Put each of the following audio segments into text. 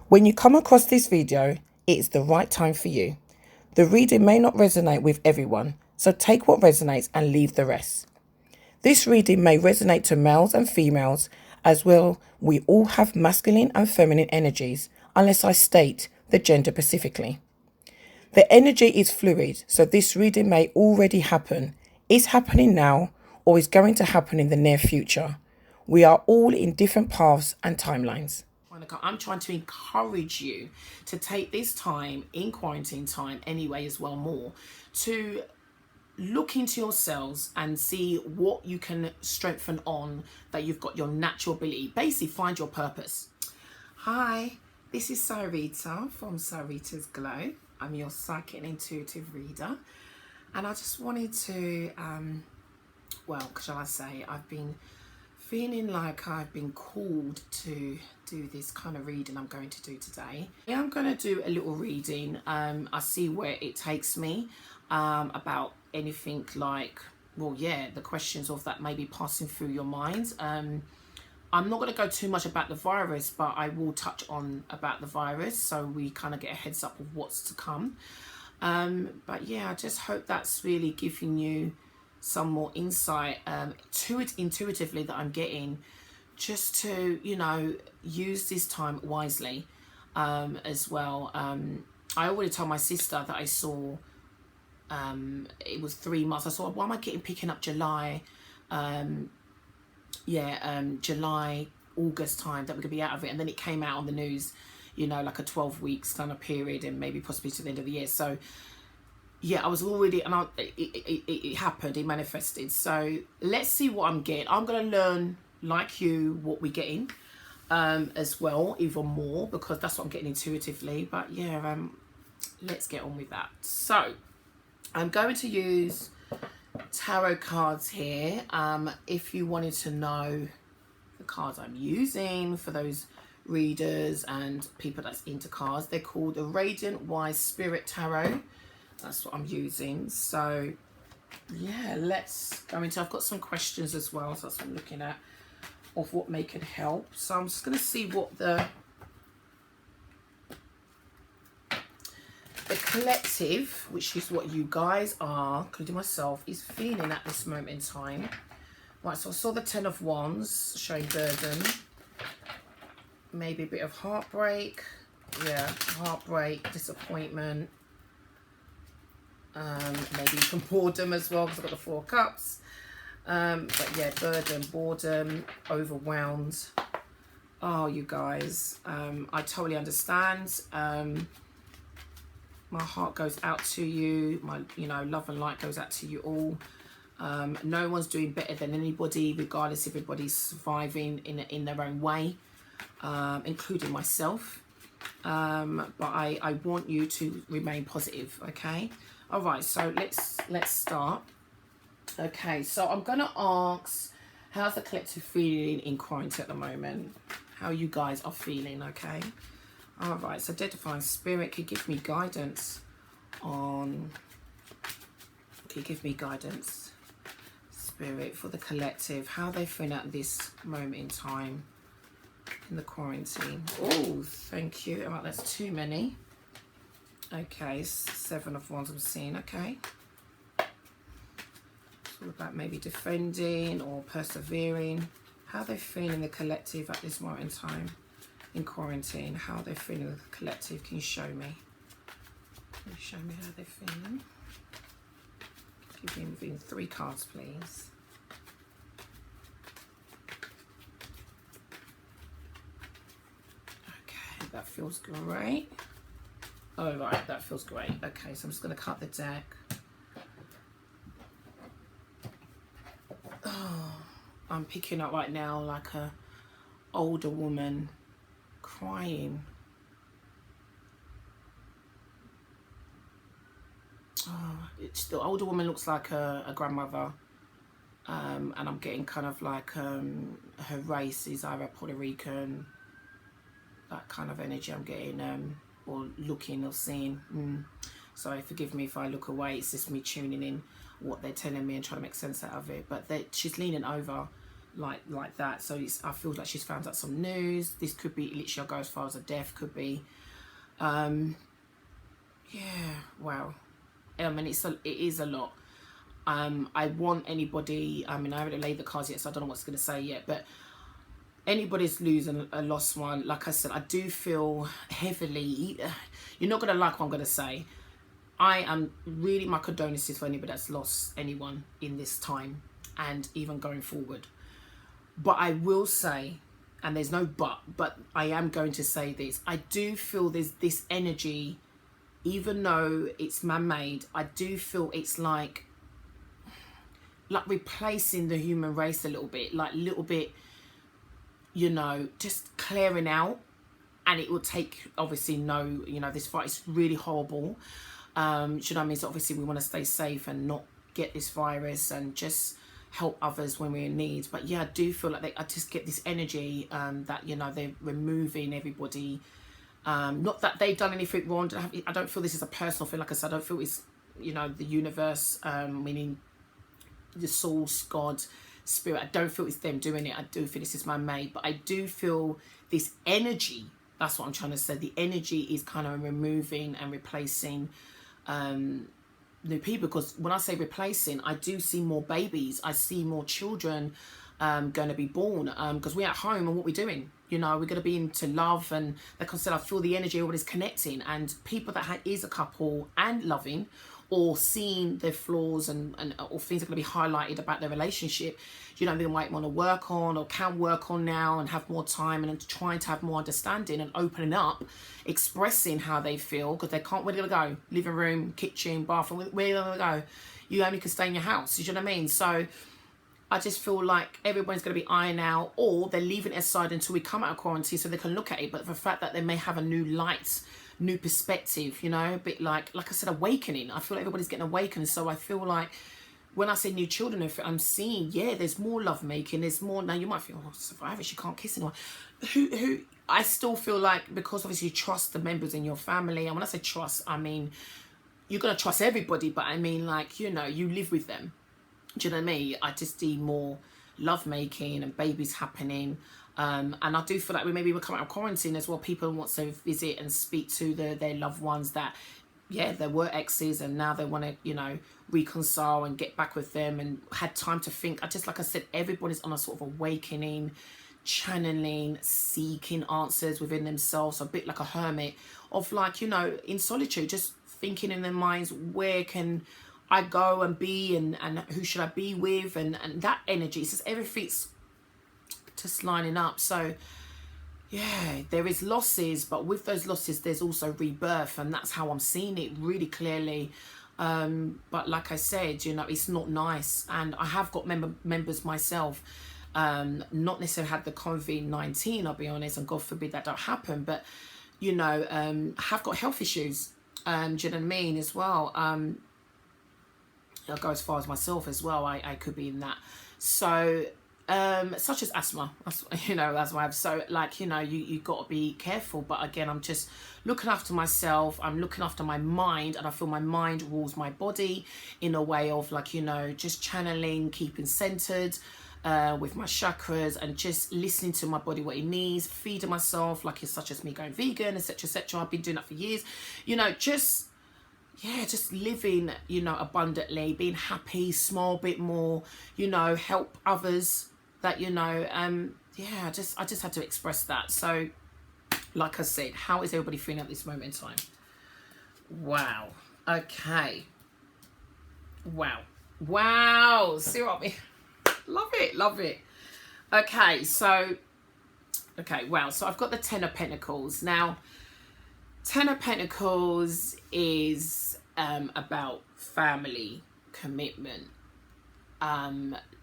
When you come across this video, it's the right time for you. The reading may not resonate with everyone, so take what resonates and leave the rest. This reading may resonate to males and females as well. We all have masculine and feminine energies, unless I state the gender specifically. The energy is fluid, so this reading may already happen, is happening now, or is going to happen in the near future. We are all in different paths and timelines. I'm trying to encourage you to take this time in quarantine time anyway as well more to look into yourselves and see what you can strengthen on that you've got your natural ability. Basically find your purpose. Hi, this is Syrita from Syrita's Glow. I'm your psychic and intuitive reader, and I just wanted to well, shall I say, I've been feeling like I've been called to do this kind of reading I'm going to do today. Yeah, I'm going to do a little reading. I see where it takes me about anything like, well, yeah, the questions of that may be passing through your mind. I'm not going to go too much about the virus, but I will touch on about the virus so we kind of get a heads up of what's to come. But yeah, I just hope that's really giving you some more insight to it intuitively that I'm getting, just to, you know, use this time wisely as well. I already told my sister that I saw it was 3 months. I saw, why am I picking up July? July, August time that we're gonna be out of it, and then it came out on the news, you know, like a 12 weeks kind of period, and maybe possibly to the end of the year. So yeah, I was already, and it happened, it manifested. So let's see what I'm getting. I'm going to learn, like you, what we're getting as well, even more, because that's what I'm getting intuitively. But yeah, let's get on with that. So I'm going to use tarot cards here. If you wanted to know the cards I'm using for those readers and people that's into cards, they're called the Radiant Wise Spirit Tarot. That's what I'm using. So yeah, let's go into, I've got some questions as well, so that's what I'm looking at, of what may could help. So I'm just going to see what the collective, which is what you guys are, including myself, is feeling at this moment in time. Right, so I saw the 10 of Wands showing burden, maybe a bit of heartbreak, yeah, heartbreak, disappointment, maybe some boredom as well, because I've got the 4 cups. But yeah, burden, boredom, overwhelmed. Oh, you guys, I totally understand. My heart goes out to you. My, you know, love and light goes out to you all. No one's doing better than anybody, regardless if everybody's surviving in their own way, including myself. But I want you to remain positive, okay? All right, so let's start. Okay, so I'm gonna ask, how's the collective feeling in quarantine at the moment? How you guys are feeling, okay? All right, so Dead Divine Spirit, can you give me guidance on, can you give me guidance, Spirit, for the collective, how they feeling at this moment in time in the quarantine? Oh, thank you. All right, that's too many. Okay, 7 of Wands I'm seeing, okay. It's all about maybe defending or persevering. How they feeling in the collective at this moment in time in quarantine? How they feeling in the collective? Can you show me? Can you show me how they're feeling? Give me 3 cards, please. Okay, that feels great. Oh, right, that feels great. Okay, so I'm just going to cut the deck. Oh, I'm picking up right now like a older woman crying. Oh, the older woman looks like a grandmother. And I'm getting kind of like her race is either Puerto Rican, that kind of energy I'm getting. Or looking or seeing. So forgive me if I look away, it's just me tuning in what they're telling me and trying to make sense out of it. But she's leaning over like that. So I feel like she's found out some news. This could be literally, I'll go as far as a death, could be. Yeah, wow. I mean, it is a lot. I want anybody, I mean, I haven't laid the cards yet, so I don't know what's going to say yet, but anybody's losing a lost one, like I said, I do feel heavily, you're not going to like what I'm going to say. I am really, my condolences for anybody that's lost anyone in this time and even going forward. But I will say, and there's no but I am going to say this, I do feel there's this energy, even though it's man-made, I do feel it's like replacing the human race a little bit, you know, just clearing out. And it will take, obviously, you know, this fight is really horrible. Do you know what I mean? So obviously we want to stay safe and not get this virus and just help others when we're in need. But yeah, I do feel like I just get this energy that, you know, they're removing everybody. Not that they've done anything wrong. I don't feel this is a personal thing. Like I said, I don't feel it's, you know, the universe, meaning the source, God, spirit. I don't feel it's them doing it. I do feel this is man-made. But I do feel this energy. That's what I'm trying to say. The energy is kind of removing and replacing new people. Because when I say replacing, I do see more babies. I see more children going to be born. Because we're at home and what we're doing. You know, we're going to be into love. And like I said, I feel the energy, everybody's connecting. And people that is a couple and loving, or seeing their flaws and or things are going to be highlighted about their relationship, you know, they might want to work on or can work on now and have more time and trying to have more understanding and opening up, expressing how they feel, because they can't, where they're going to go? Living room, kitchen, bathroom, where are they going to go? You only can stay in your house, you know what I mean? So I just feel like everyone's going to be ironed out, or they're leaving it aside until we come out of quarantine so they can look at it. But the fact that they may have a new light, new perspective, you know, a bit like I said, awakening. I feel like everybody's getting awakened. So I feel like when I say new children, I'm seeing, yeah, there's more love making. There's more. Now you might feel, oh, survivor, she can't kiss anyone. Who I still feel like, because obviously you trust the members in your family. And when I say trust, I mean, you're going to trust everybody. But I mean, like, you know, you live with them. Do you know what I mean? I just see more love making and babies happening. And I do feel like maybe we're coming out of quarantine as well. People want to visit and speak to their loved ones that, yeah, there were exes and now they want to, you know, reconcile and get back with them and had time to think. Like I said, everybody's on a sort of awakening, channeling, seeking answers within themselves, a bit like a hermit of, like, you know, in solitude, just thinking in their minds, where can I go and be, and who should I be with, and that energy. It's just everything's just lining up. So yeah, there is losses, but with those losses there's also rebirth, and that's how I'm seeing it really clearly. But like I said, you know, it's not nice, and I have got members myself, not necessarily had the COVID-19, I'll be honest, and God forbid that don't happen, but you know, have got health issues, do you know what I mean, as well. I'll go as far as myself as well. I could be in that. So such as asthma, you know, that's why I have. So, like, you know, you got to be careful. But again, I'm just looking after myself. I'm looking after my mind, and I feel my mind rules my body in a way of, like, you know, just channeling, keeping centered with my chakras, and just listening to my body, what it needs, feeding myself, like, it's such as me going vegan, etc., etc. I've been doing that for years. You know, just living, you know, abundantly, being happy, smile a bit more, you know, help others that, you know, yeah, I just had to express that. So, like I said, how is everybody feeling at this moment in time? Wow. Okay. Wow. See what I mean? Love it. Okay, so, wow. So I've got the Ten of Pentacles. Now, Ten of Pentacles is about family, commitment,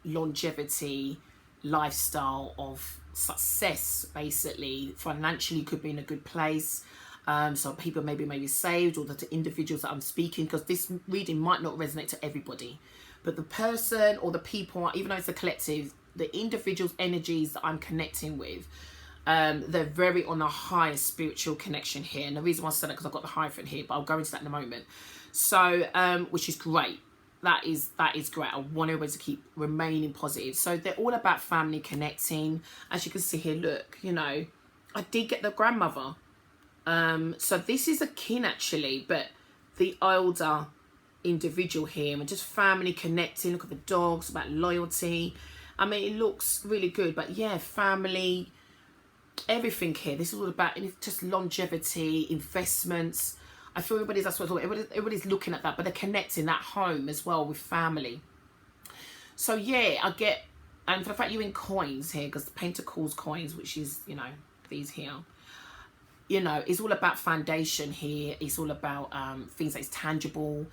longevity, lifestyle of success, basically. Financially, could be in a good place. So people maybe saved, or the individuals that I'm speaking, because this reading might not resonate to everybody. But the person or the people, even though it's a collective, the individuals' energies that I'm connecting with, they're very on a higher spiritual connection here. And the reason why I said that, because I've got the hyphen here, but I'll go into that in a moment. So, which is great. that is great. I want everybody to keep remaining positive. So they're all about family connecting. As you can see here, look, you know, I did get the grandmother. So this is a kin actually, but the older individual here, and just family connecting. Look at the dogs, about loyalty. I mean, it looks really good, but yeah, family, everything here. This is all about just longevity, investments. I feel that's what everybody's looking at that, but they're connecting that home as well with family. So yeah, I get, and for the fact you're in coins here, because the Pentacles coins, which is, you know, these here, you know, it's all about foundation here. It's all about things that's tangible,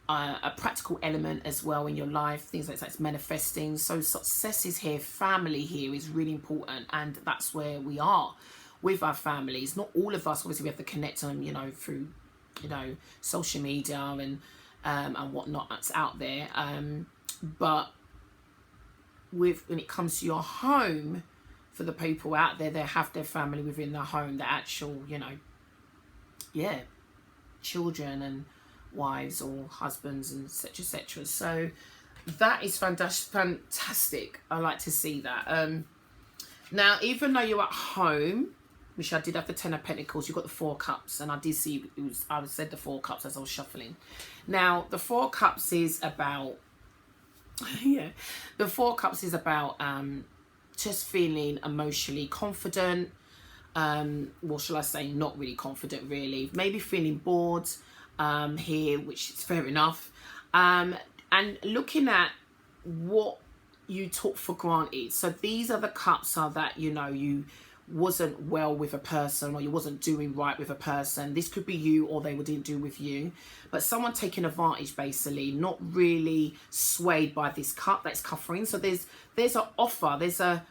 a practical element as well in your life, things like that's manifesting. So success is here, family here is really important, and that's where we are with our families. Not all of us, obviously we have to connect on, you know, through, you know, social media and whatnot that's out there, but when it comes to your home, for the people out there, they have their family within their home, the actual, you know, yeah, children and wives or husbands and etc, etc. So that is fantastic. I like to see that. Now, even though you're at home, which I did have the Ten of Pentacles, you've got the Four Cups, and I did see I said the Four Cups as I was shuffling. Now the Four Cups is about yeah, the Four Cups is about just feeling emotionally confident. What shall I say? Not really confident, really. Maybe feeling bored here, which is fair enough. And looking at what you took for granted. So these are the cups are that, you know, you wasn't well with a person, or you wasn't doing right with a person. This could be you, or they didn't do with you, but someone taking advantage, basically, not really swayed by this cup that's covering. So there's an offer, there's a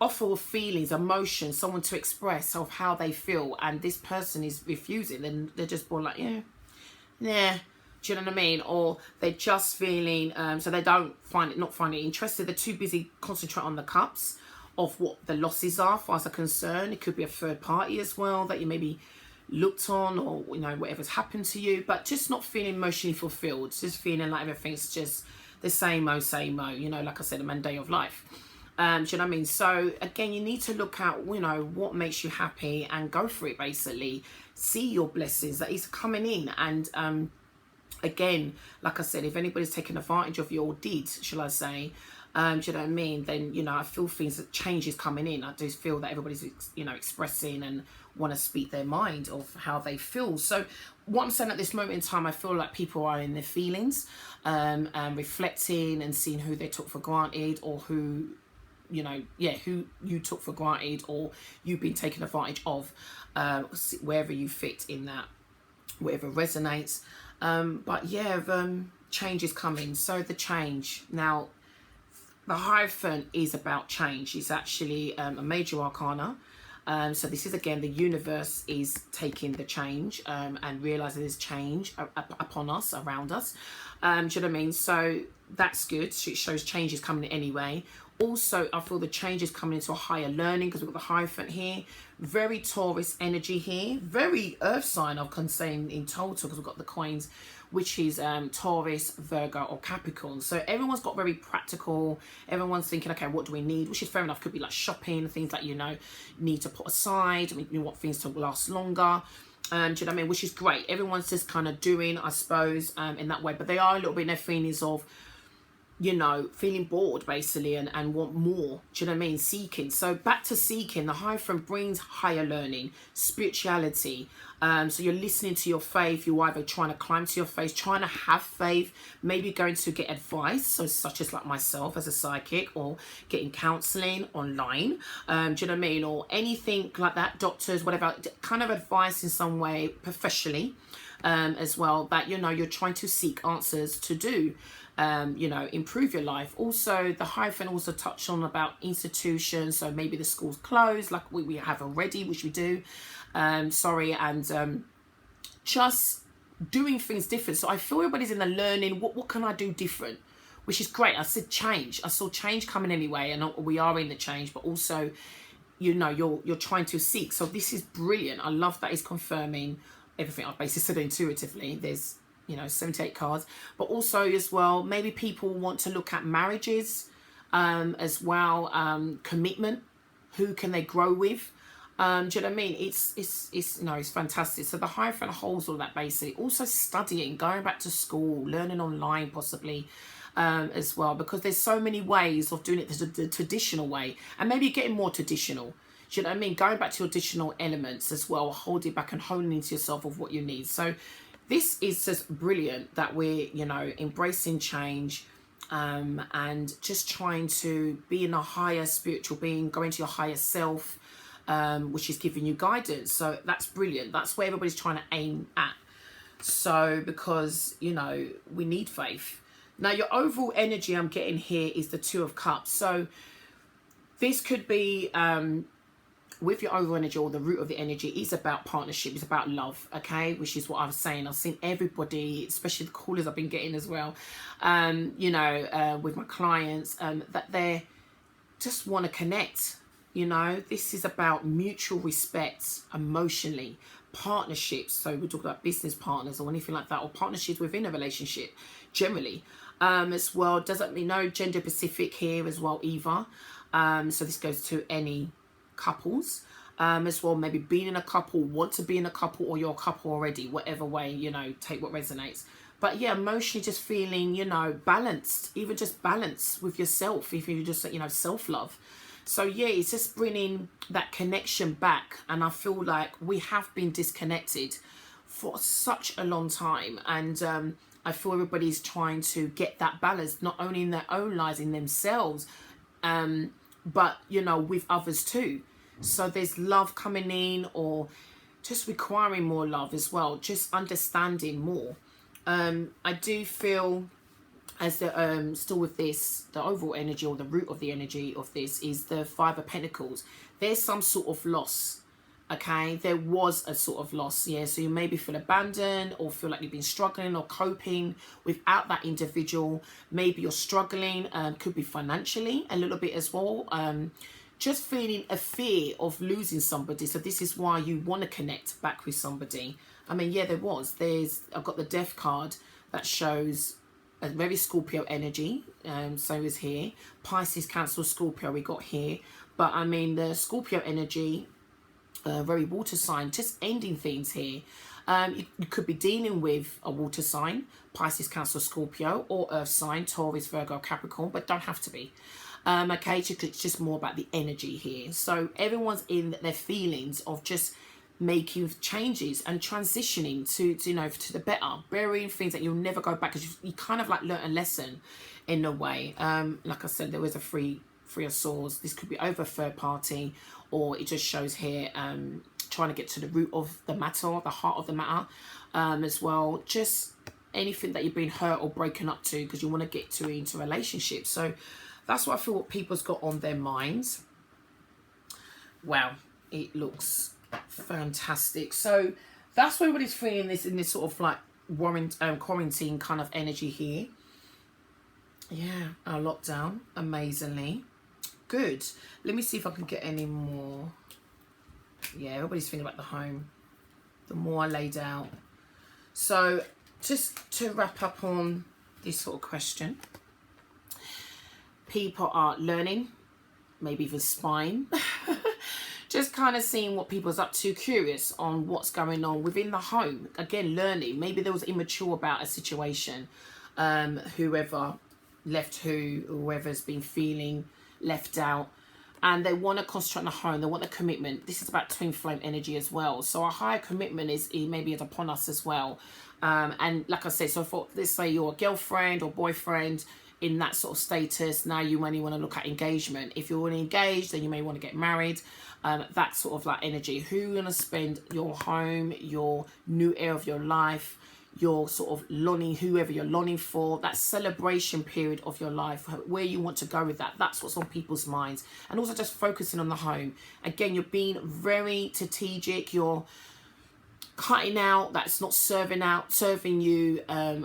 offer of feelings, emotions, someone to express of how they feel, and this person is refusing. Then they're just born like, yeah, do you know what I mean? Or they're just feeling so they don't not find it interested. They're too busy concentrating on the cups of what the losses are, as far as they're concerned. It could be a third party as well that you maybe looked on, or, you know, whatever's happened to you, but just not feeling emotionally fulfilled, just feeling like everything's just the same old, you know, like I said, a Monday of life. Do you know what I mean? So again, you need to look at, you know, what makes you happy and go for it, basically. See your blessings that is coming in. And again, like I said, if anybody's taken advantage of you, or did, shall I say, do you know what I mean? Then, you know, I feel things that change is coming in. I do feel that everybody's, you know, expressing and want to speak their mind of how they feel. So what I'm saying at this moment in time, I feel like people are in their feelings, and reflecting and seeing who they took for granted, or who, you know, yeah, who you took for granted, or you've been taken advantage of, wherever you fit in that, whatever resonates. But yeah, change is coming. So the change now. The Hierophant is about change. It's actually a major arcana. So this is, again, the universe is taking the change and realising there's change upon us, around us. Do you know what I mean? So that's good. It shows change is coming anyway. Also, I feel the change is coming into a higher learning, because we've got the Hierophant here. Very Taurus energy here. Very earth sign, I can say in total, because we've got the coins, which is Taurus, Virgo, or Capricorn. So everyone's got very practical. Everyone's thinking, okay, what do we need? Which is fair enough. Could be like shopping, things that, you know, need to put aside. I mean, you want things to last longer. Do you know what I mean? Which is great. Everyone's just kind of doing, I suppose, in that way. But they are a little bit in their feelings of, you know, feeling bored, basically, and want more. Do you know what I mean? Seeking. So back to seeking. The Hierophant brings higher learning, spirituality. So you're listening to your faith. You're either trying to climb to your faith, trying to have faith, maybe going to get advice, so such as like myself as a psychic, or getting counselling online. Do you know what I mean? Or anything like that, doctors, whatever, kind of advice in some way, professionally, as well, that, you know, you're trying to seek answers to do. You know, improve your life. Also, the Hierophant also touched on about institutions, so maybe the school's closed, like we have already, which we do, and just doing things different. So I feel everybody's in the learning, what can I do different, which is great. I said change. I saw change coming anyway, and we are in the change, but also, you know, you're trying to seek. So this is brilliant. I love that it's confirming everything I've basically said intuitively. There's 78 cards. But also as well, maybe people want to look at marriages as well, commitment. Who can they grow with? Do you know what I mean? It's fantastic. So the Hierophant holds all that basically. Also studying, going back to school, learning online possibly as well, because there's so many ways of doing it. There's the traditional way, and maybe getting more traditional. Do you know what I mean? Going back to your traditional elements as well, holding back and honing into yourself of what you need. So this is just brilliant that we're, embracing change and just trying to be in a higher spiritual being, going to your higher self, which is giving you guidance. So that's brilliant. That's where everybody's trying to aim at. So because, we need faith. Now, your overall energy I'm getting here is the Two of Cups. So this could be... with your overall energy, or the root of the energy, is about partnership. It's about love, okay? Which is what I was saying. I've seen everybody, especially the callers I've been getting as well, with my clients, that they just want to connect. This is about mutual respect emotionally, partnerships. So we're talking about business partners or anything like that, or partnerships within a relationship generally. As well, doesn't mean no gender specific here as well either. So this goes to any couples as well, maybe being in a couple, want to be in a couple, or you're a couple already, whatever way, take what resonates. But yeah, emotionally just feeling, balanced, even just balance with yourself, if you just, self-love. So yeah, it's just bringing that connection back. And I feel like we have been disconnected for such a long time. And I feel everybody's trying to get that balance, not only in their own lives, in themselves, but with others too. So there's love coming in, or just requiring more love as well, just understanding more. I do feel as the still with this, the overall energy, or the root of the energy of this, is the Five of Pentacles. There's some sort of loss. Okay, there was a sort of loss, yeah. So you maybe feel abandoned, or feel like you've been struggling or coping without that individual. Maybe you're struggling, could be financially a little bit as well. Just feeling a fear of losing somebody. So this is why you want to connect back with somebody. I mean, yeah, I've got the Death card that shows a very Scorpio energy. So is here. Pisces, Cancer, Scorpio we got here. But I mean, the Scorpio energy, very water sign, just ending things here. You could be dealing with a water sign, Pisces, Cancer, Scorpio, or earth sign, Taurus, Virgo, Capricorn, but don't have to be. Okay, it's just more about the energy here. So everyone's in their feelings of just making changes and transitioning to the better, burying things that you'll never go back, because you kind of like learn a lesson in a way. Like I said, there was a Three of Swords. This could be over a third party, or it just shows here trying to get to the root of the matter, the heart of the matter, as well. Just anything that you've been hurt or broken up to, because you want to get into relationships. So that's what I feel what people's got on their minds. Wow, it looks fantastic. So that's why everybody's feeling this in this sort of like quarantine kind of energy here. Yeah, our lockdown, amazingly. Good. Let me see if I can get any more. Yeah, everybody's feeling about the home. The more I laid out. So just to wrap up on this sort of question. People are learning, maybe even spying. Just kind of seeing what people's up to, curious on what's going on within the home. Again, learning. Maybe there was immature about a situation. Whoever left whoever's been feeling left out, and they want to concentrate on the home. They want the commitment. This is about twin flame energy as well. So a higher commitment is maybe upon us as well. And like I said, so for, let's say you're a girlfriend or boyfriend in that sort of status, now you only want to look at engagement. If you're already engaged, then you may want to get married. That sort of like energy. Who you're going to spend your home, your new era of your life, your sort of longing, whoever you're longing for, that celebration period of your life, where you want to go with that. That's what's on people's minds. And also just focusing on the home. Again, you're being very strategic. You're cutting out that's not serving you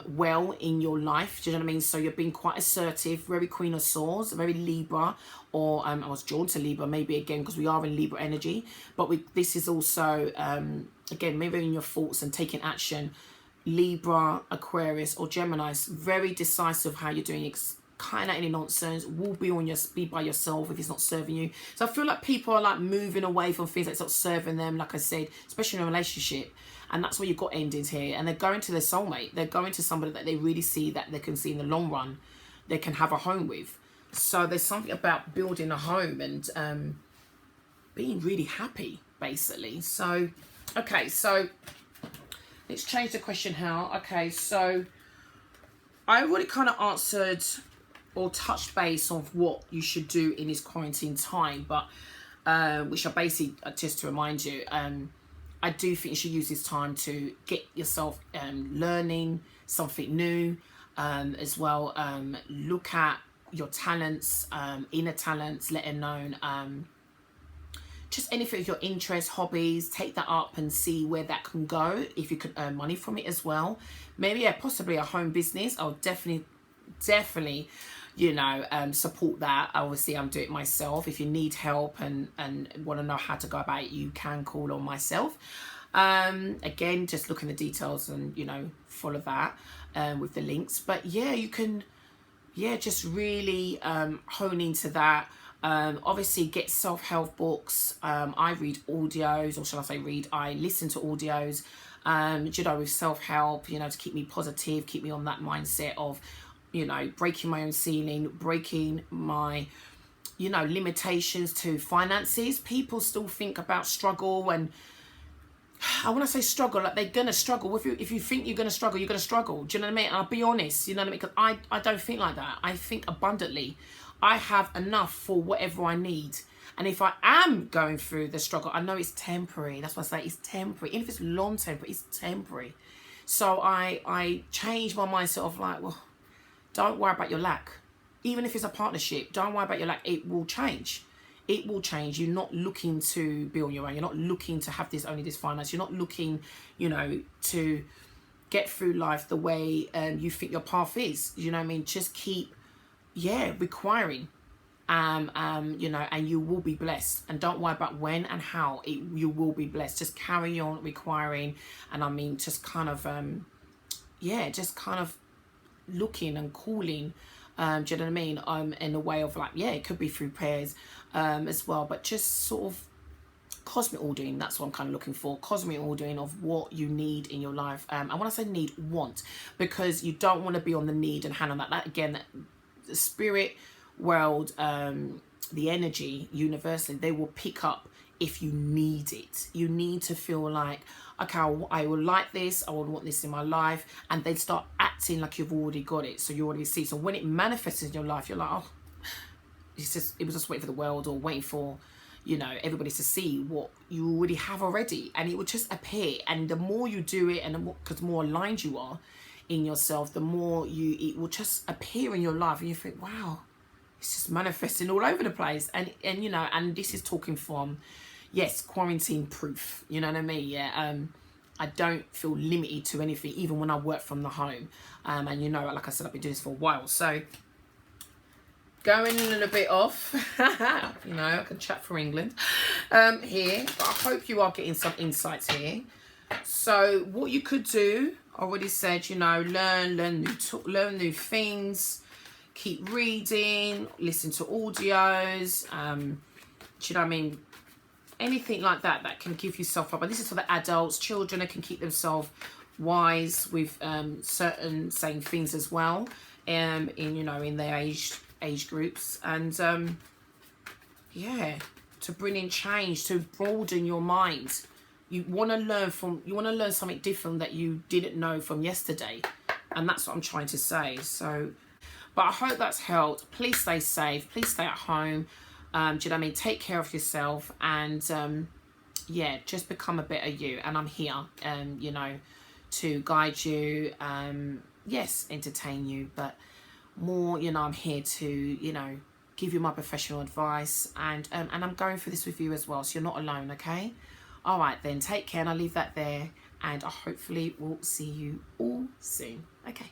well in your life. Do you know what I mean? So you're being quite assertive, very Queen of Swords, very Libra, or I was drawn to Libra maybe again because we are in Libra energy. But this is also again maybe in your thoughts and taking action, Libra, Aquarius, or Gemini, very decisive how you're doing. Kind of any nonsense, will be by yourself if it's not serving you. So I feel like people are like moving away from things that's not serving them, like I said, especially in a relationship. And that's where you've got endings here. And they're going to their soulmate. They're going to somebody that they really see, that they can see in the long run they can have a home with. So there's something about building a home and being really happy, basically. So, okay, so let's change the question how. Okay, so I already kind of answered or touched base on what you should do in this quarantine time, but which are basically, just to remind you, I do think you should use this time to get yourself learning something new, as well. Look at your talents, inner talents, let them known. Just anything of your interests, hobbies, take that up and see where that can go, if you can earn money from it as well. Maybe, yeah, possibly a home business. I'll definitely, you know, support that. Obviously, I'm doing it myself. If you need help and want to know how to go about it, you can call on myself. Again, just look in the details and, you know, follow that with the links. But yeah, you can, yeah, just really hone into that. Obviously get self-help books. I read audios, or shall I say I listen to audios, you know, with self-help, you know, to keep me positive, keep me on that mindset of, you know, breaking my own ceiling, breaking my, you know, limitations to finances. People still think about struggle, and I want to say struggle, like they're going to struggle. If you think you're going to struggle, you're going to struggle. Do you know what I mean? And I'll be honest, you know what I mean? Because I don't think like that. I think abundantly. I have enough for whatever I need. And if I am going through the struggle, I know it's temporary. That's why I say it's temporary. Even if it's long temporary, it's temporary. So I change my mindset of like, well, don't worry about your lack. Even if it's a partnership, don't worry about your lack. It will change. It will change. You're not looking to be on your own. You're not looking to have only this finance. You're not looking, you know, to get through life the way you think your path is. You know what I mean? Just keep, requiring, you know, and you will be blessed. And don't worry about when and how you will be blessed. Just carry on requiring. And I mean, just kind of, just kind of looking and calling, do you know what I mean? In a way of like, it could be through prayers as well, but just sort of cosmic ordering. That's what I'm kind of looking for. Cosmic ordering of what you need in your life. And when I say need, want, because you don't want to be on the need and hand on that. That again, the spirit world, the energy universally, they will pick up if you need it. You need to feel like, okay, I will like this, I would want this in my life, and they start acting like you've already got it, so you already see. So when it manifests in your life, you're like, oh, it was just waiting for the world, or waiting for, you know, everybody to see what you already have already, and it will just appear. And the more you do it, and the more, because the more aligned you are in yourself, the more it will just appear in your life, and you think, wow, it's just manifesting all over the place. And you know, and this is talking from, yes, quarantine proof, you know what I mean? I don't feel limited to anything, even when I work from the home. And you know, like I said, I've been doing this for a while. So going a little bit off, you know, I can chat for England here, but I hope you are getting some insights here. So what you could do, I already said, you know, learn new things, keep reading, listen to audios, do you know what I mean? Anything like that that can give you self-help. And this is for the adults. Children can keep themselves wise with certain saying things as well, in, you know, in their age groups. And to bring in change, to broaden your mind. You want to learn something different that you didn't know from yesterday. And that's what I'm trying to say. So, but I hope that's helped. Please stay safe. Please stay at home. Do you know what I mean? Take care of yourself, and just become a better you. And I'm here, you know, to guide you, entertain you, but more, you know, I'm here to, you know, give you my professional advice, and I'm going through this with you as well, so you're not alone. Okay, all right then, take care, and I'll leave that there, and I hopefully will see you all soon. Okay.